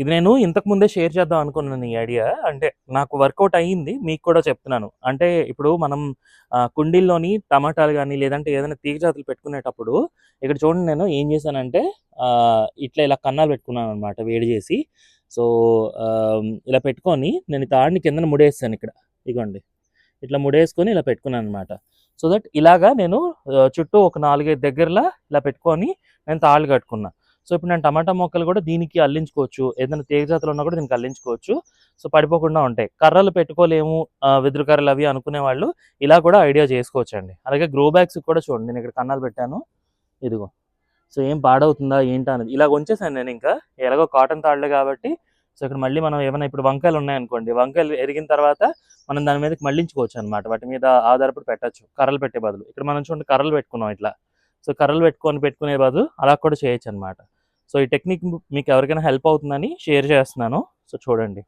ఇది నేను ఇంతకు ముందే షేర్ చేద్దాం అనుకున్నాను ఈ ఐడియా. అంటే నాకు వర్కౌట్ అయ్యింది. మీకు కూడా చెప్తున్నాను. అంటే ఇప్పుడు మనం కుండీల్లోని టమాటాలు గానీ, లేదంటే ఏదైనా తీగ జాతులు పెట్టుకునేటప్పుడు ఇక్కడ చూడండి నేను ఏం చేశానంటే ఇలా కన్నాలు పెట్టుకున్నాననమాట వేడి చేసి. సో, ఇలా పెట్టుకొని నేను ఈ తాడుని కిందన ముడేసాను ఇక్కడ. ఇగోండి. ఇట్లా ముడేసుకొని ఇలా పెట్టుకున్నాననమాట. సో దట్ ఇలాగా నేను చుట్టూ ఒక 4, 5 దగ్గరలా ఇలా పెట్టుకొని నేను తాళ్ళు కట్టుకున్నా. సో ఇప్పుడు నేను టమాటా మొక్కలు కూడా దీనికి అల్లించుకోవచ్చు. ఏదైనా తీగ జాతులు ఉన్నా కూడా దీనికి అల్లించుకోవచ్చు. సో పడిపోకుండా ఉంటాయి. కర్రలు పెట్టుకోలేము, వెదురు కర్రలు అవి అనుకునే వాళ్ళు ఇలా కూడా ఐడియా చేసుకోవచ్చండి. అలాగే గ్రో బ్యాగ్స్ కూడా చూడండి, నేను ఇక్కడ కన్నాలు పెట్టాను. ఇదిగో. సో ఏం పాడవుతుందా ఏంటా అనేది ఇలాగ ఉంచేసాను నేను. ఇంకా ఎలాగో కాటన్ తాళ్లే కాబట్టి సో ఇక్కడ మళ్ళీ మనం ఏమైనా ఇప్పుడు వంకాయలు ఉన్నాయనుకోండి, వంకాయలు ఎరిగిన తర్వాత మనం దాని మీదకి మళ్ళించుకోవచ్చు అనమాట. వాటి మీద ఆధారపడి పెట్టచ్చు, కర్రలు పెట్టే బదులు. ఇక్కడ మనం చూడండి కర్రలు పెట్టుకున్నాం ఇట్లా. సో కర్రలు పెట్టుకునే బదులు అలా కూడా చేయొచ్చు అనమాట. సో ఈ టెక్నిక్ మీకు ఎవరికైనా హెల్ప్ అవుతుందని షేర్ చేస్తున్నాను. సో చూడండి.